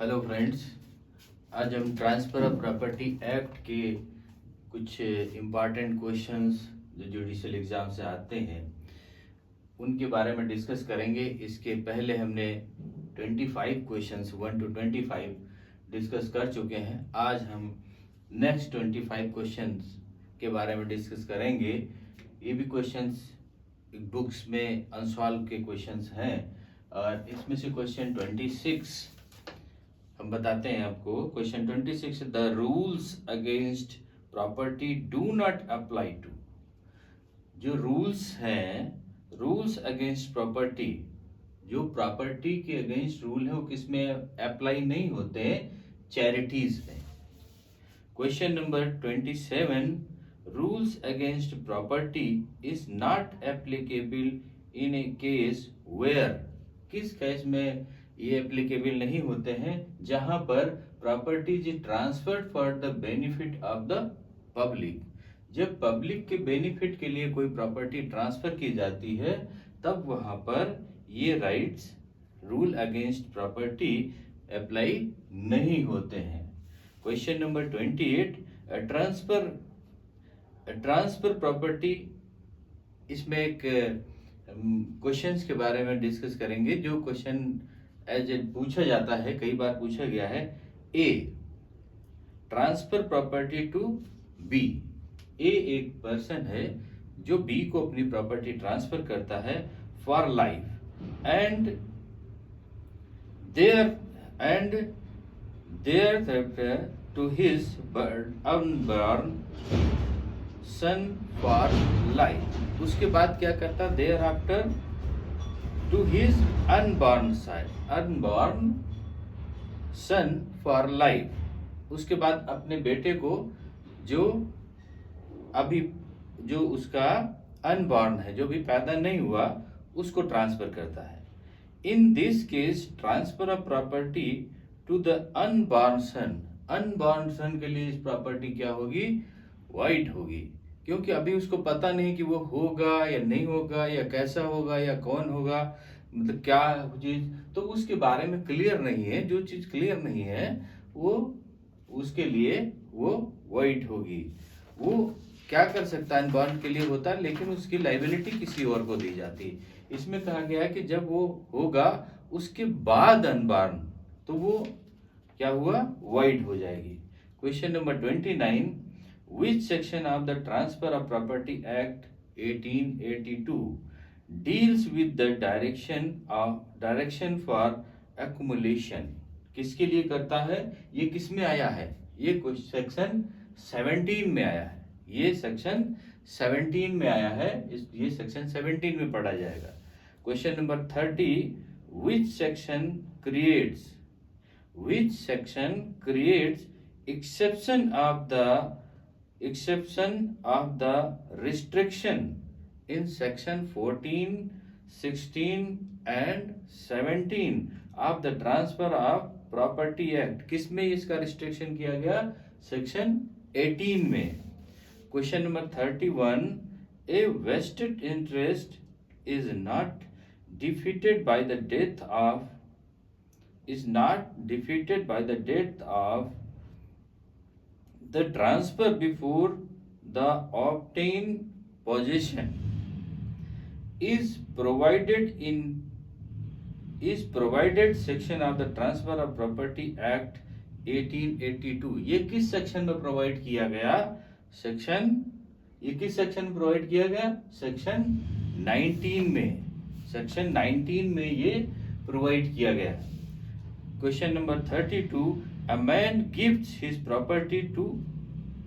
Hello friends, आज हम transfer of property act के कुछ इम्पॉर्टेंट क्वेश्चंस जो जुडिशियल एग्ज़ाम से आते हैं उनके बारे में डिस्कस करेंगे। इसके पहले हमने 25 क्वेश्चंस 1 to 25 डिस्कस कर चुके हैं। आज हम नेक्स्ट 25 क्वेश्चंस के बारे में डिस्कस करेंगे। ये भी क्वेश्चंस बुक्स में अनसॉल्व के क्वेश्चंस हैं और इसमें से क्वेश्चन 26 हम बताते हैं आपको। Question 26, the rules against property do not apply to. जो रूल्स हैं, रूल्स अगेंस्ट प्रॉपर्टी, जो प्रॉपर्टी के अगेंस्ट रूल है वो किसमें अप्लाई नहीं होते, चैरिटीज में। Question number 27, rules against property is not applicable in a case where. किस केस में ये एप्लीकेबल नहीं होते हैं? जहां पर properties transferred for the benefit of the public. जब पब्लिक के बेनिफिट के लिए कोई प्रॉपर्टी ट्रांसफर की जाती है तब वहां पर ये rights rule against property apply नहीं होते हैं। क्वेश्चन नंबर 28, ट्रांसफर प्रॉपर्टी, इसमें एक क्वेश्चंस के बारे में डिस्कस करेंगे। जो क्वेश्चन एज ए पूछा जाता है, कई बार पूछा गया है। ए, ट्रांसफर प्रॉपर्टी टू बी। ए एक पर्सन है जो बी को अपनी प्रॉपर्टी ट्रांसफर करता है for life and there to his unborn son for life. उसके बाद क्या करता? Thereafter to his unborn son for life. उसके बाद अपने बेटे को जो उसका अनबॉर्न है, जो भी पैदा नहीं हुआ, उसको ट्रांसफर करता है। In this case transfer of property to the unborn son के लिए इस प्रॉपर्टी क्या होगी? वाइड होगी, क्योंकि अभी उसको पता नहीं कि वो होगा या नहीं होगा, या कैसा होगा, या कौन होगा, मतलब क्या चीज, तो उसके बारे में क्लियर नहीं है। जो चीज क्लियर नहीं है वो उसके लिए वो वाइड होगी। वो क्या कर सकता है? अनबॉर्न के लिए होता है, लेकिन उसकी लाइबिलिटी किसी और को दी जाती। इसमें कहा गया है कि जब वो होगा उसके बाद अनबॉर्न, तो वो क्या हुआ? वाइड हो जाएगी। Question number 29, which section of the Transfer of Property Act 1882 deals with the direction for accumulation? किसके लिए करता है? ये किस में आया है? ये सेक्शन 17 में आया है। ये सेक्शन 17 में आया है। ये सेक्शन 17 में पढ़ा जाएगा। Question number 30, which section creates exception of the restriction in section 14, 16 and 17 of the Transfer of Property Act? किसमें इसका रिस्ट्रिक्शन किया गया? सेक्शन 18 में। Question number 31, a vested interest is not defeated by the death of the transfer before the obtained possession is provided section of the Transfer of Property Act 1882। ये किस section में provide किया गया? ये किस सेक्शन में provide किया गया? सेक्शन 19 में। सेक्शन 19 में ये प्रोवाइड किया गया। Question number 32, a man gives his property to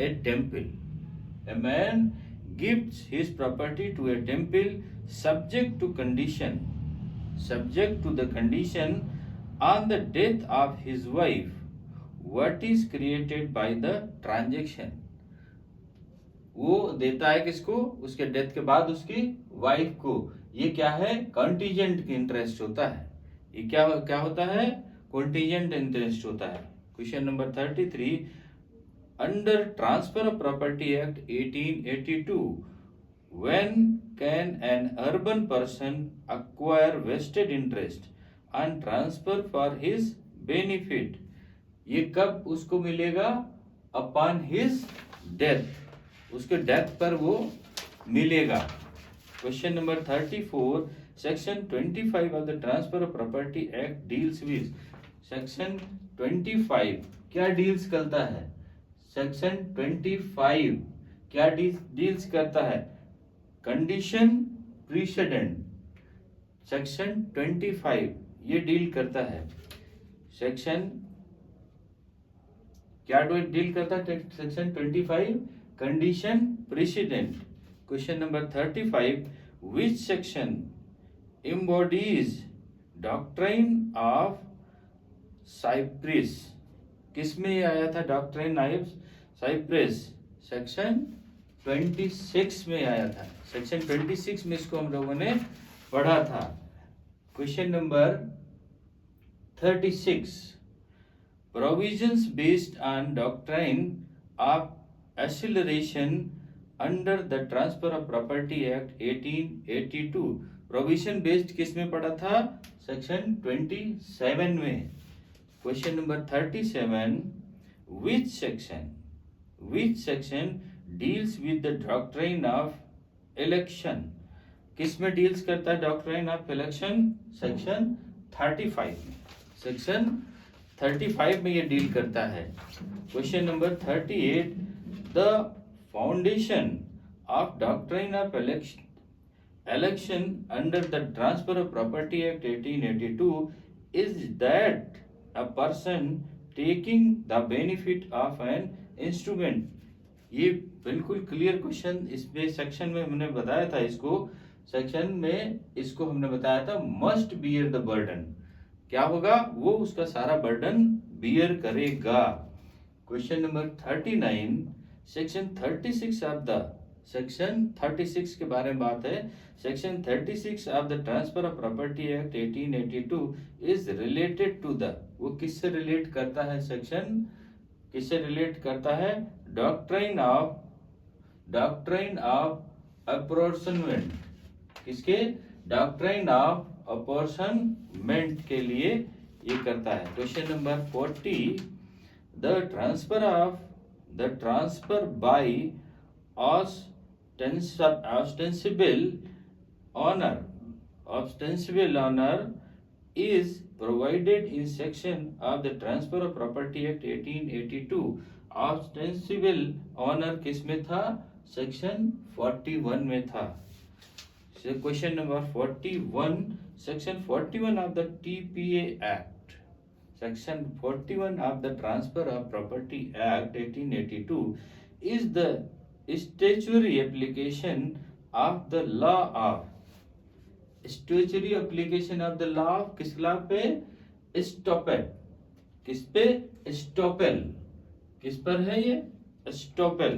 a temple. A man gives his property to a temple subject to the condition on the death of his wife. What is created by the transaction? वो देता है किसको? उसके death के बाद उसकी wife को। ये क्या है? कंटीजेंट इंटरेस्ट होता है। ये क्या होता है? कंटीजेंट इंटरेस्ट होता है। Question number 33, under transfer of property act 1882 when can an urban person acquire vested interest and transfer for his benefit, ये कब उसको मिलेगा? अपॉन हिज डेथ, उसके डेथ पर वो मिलेगा। Question number 34, section 25 of the transfer of property act deals with, section 25 क्या deals करता है? सेक्शन 25 क्या डील्स करता है? कंडीशन प्रीसेडेंट, सेक्शन 25 ये डील करता है। सेक्शन क्या डील करता है? Section 25 condition precedent. Question number 35, which section embodies doctrine of cypres, किसमें आया था डॉक्ट्राइन ऑफ साइप्रिस? सेक्शन 26 में आया था। सेक्शन 26 में इसको हम लोगों ने पढ़ा था। Question number 36, provisions based on doctrine of acceleration under the Transfer of Property Act 1882, provision based किस में पढ़ा था? सेक्शन 27 में। Question number 37, which section deals with the doctrine of election, किस में डील्स करता है डॉक्ट्राइन ऑफ इलेक्शन? सेक्शन 35 में। सेक्शन 35 में ये डील करता है। Question number 38, the foundation of doctrine of election under the Transfer of Property Act 1882 is that a person taking the benefit of an instrument, ये बिल्कुल clear question, इसमें section में हमने बताया था, इसको सेक्शन में इसको हमने बताया था मस्ट बियर द बर्डन, क्या होगा? वो उसका सारा बर्डन बियर करेगा। Question number 39, section 36 of the, section 36 के बारे में बात है। Section 36 of the transfer of property act 1882 is related to the, वो किससे रिलेट करता है? सेक्शन किससे रिलेट करता है? डॉक्ट्राइन ऑफ अपॉर्चनमेंट, किसके? डॉक्ट्राइन ऑफ अपॉर्चनमेंट के लिए ये करता है। Question number 40, the transfer by ostensible honor is provided in section of the Transfer of Property Act 1882, ostensible honor किस में था? सेक्शन 41 में था। Question number 41, section 41 of the TPA act, section 41 of the transfer of property act 1882 is the statutory application of the law of, statutory application of the law किस law पे? Estoppel, किस पे? Estoppel, किस पर है ये? Estoppel.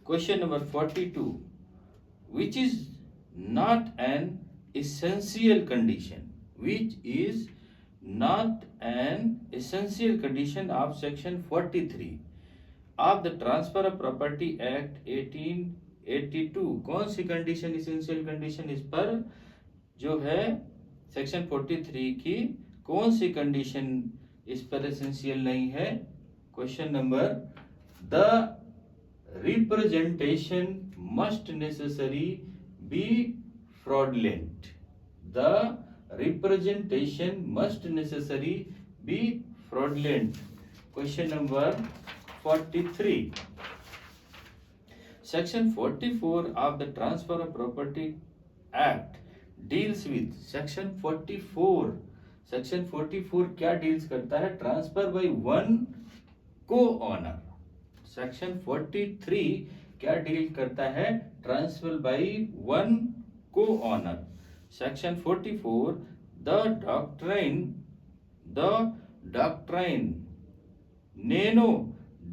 Question number 42, which is not an essential condition, which is not an essential condition of section 43 of the Transfer of Property Act 1882, कौन सी condition essential condition? इस पर जो है सेक्शन 43 की कौन सी कंडीशन इस पर एसेंशियल नहीं है? Question number, the representation must necessarily be fraudulent, the representation must necessarily be fraudulent। question number 43, section 44 of the Transfer of Property Act deals with, section 44, section 44 क्या डील्स करता है? Transfer by one co-owner. Section 43 क्या deal करता है? Transfer by one co-owner. Section 44, the doctrine नैनो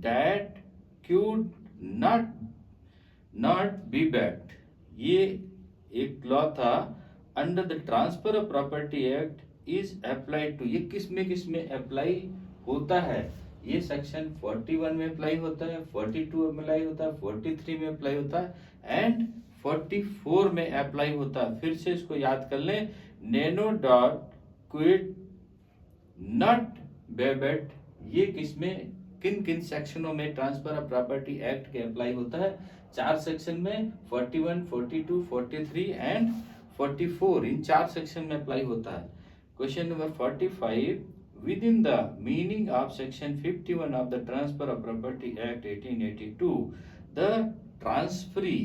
दैट could not be backed, ये एक लॉ था, under the transfer of property act is applied to, ये किस में अप्लाई होता है? ये सेक्शन 41 में अप्लाई होता है, 42 में अप्लाई होता है, 43 में अप्लाई होता है एंड 44 में अप्लाई होता है। फिर से इसको याद कर लें, नैनो डॉट क्विड नॉट बेबेट, ये किसमें, किन किन सेक्शनों में ट्रांसफर ऑफ प्रॉपर्टी एक्ट के अप्लाई होता है? 4 सेक्शन में, 41, 42, 43 एंड 44, इन 4 सेक्शन में अप्लाई होता है। Question number 45, within the meaning of section 51 of the transfer of property act 1882, the transferee,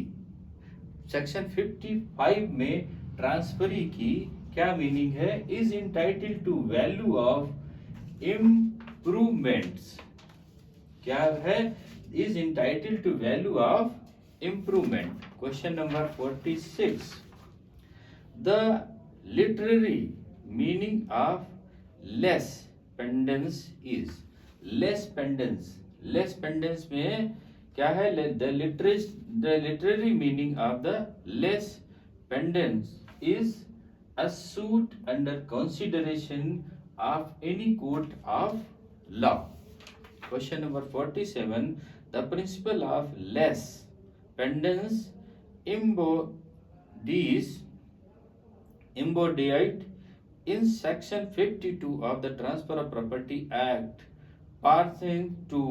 section 55 में ट्रांसफरी की क्या मीनिंग है? Is entitled to value of improvements, क्या है? Is entitled to value of improvement. Question number 46, the literary meaning of lis pendens is, lis pendens, lis pendens में क्या है? The literary meaning of the lis pendens is a suit under consideration of any court of law. Question number 47, the principle of less pendants embodied in section 52 of the Transfer of Property Act pertaining to,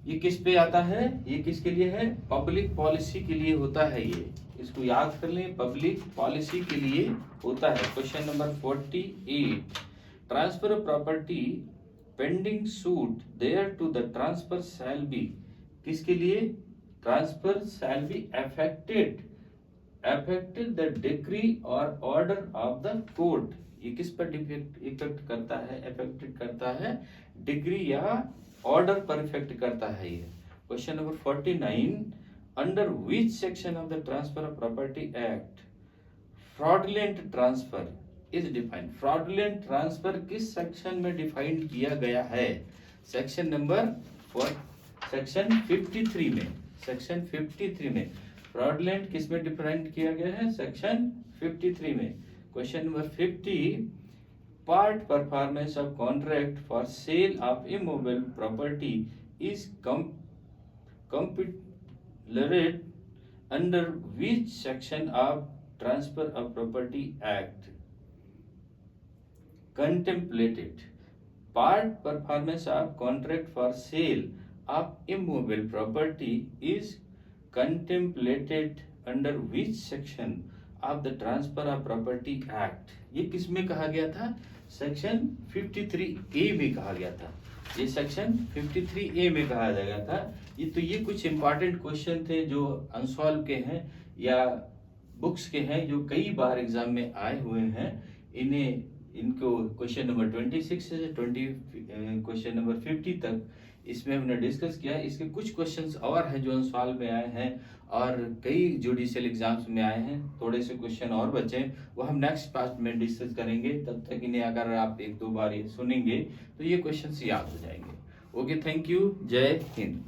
ये किस पे आता है? ये किसके लिए है? Public policy के लिए होता है। ये इसको याद कर लें, पब्लिक पॉलिसी के लिए होता है। Question number 48, transfer of property pending suit thereto the transfer shall be, किसके लिए? Transfer shall be affected the decree और ऑर्डर ऑफ द कोर्ट, ये किस पर इफेक्ट करता है? अफेक्टेड करता है डिग्री या ऑर्डर पर इफेक्ट करता है ये। Question number 49, under which section of the Transfer of Property Act fraudulent transfer is defined? fraudulent transfer किस सेक्शन में डिफाइन किया गया है? सेक्शन नंबर सेक्शन 53 में, सेक्शन 53 में fraudulent किस में डिफाइन किया गया है? सेक्शन 53 में। Question number 50, part performance of contract for sale of immobile property is completed under which section of Transfer of Property Act? Contemplated. Part performance of contract for sale of immobile property is contemplated under which section of the Transfer of Property Act? ये किस में कहा गया था? Section 53A में कहा गया था। ये सेक्शन 53A में कहा गया था। ये कुछ इंपॉर्टेंट क्वेश्चन थे जो अनसॉल्व के हैं या बुक्स के हैं, जो कई बार एग्जाम में आए हुए हैं। इनको क्वेश्चन नंबर 26 से क्वेश्चन नंबर 50 तक इसमें हमने डिस्कस किया। इसके कुछ क्वेश्चंस और हैं जो अनसॉल्व में आए हैं और कई जुडिशियल एग्जाम्स में आए हैं। थोड़े से क्वेश्चन और बचे, वो हम नेक्स्ट पार्ट में डिस्कस करेंगे। तब तक इन्हें अगर आप 1-2 बार ये सुनेंगे तो ये क्वेश्चंस याद हो जाएंगे। ओके, थैंक यू, जय हिंद।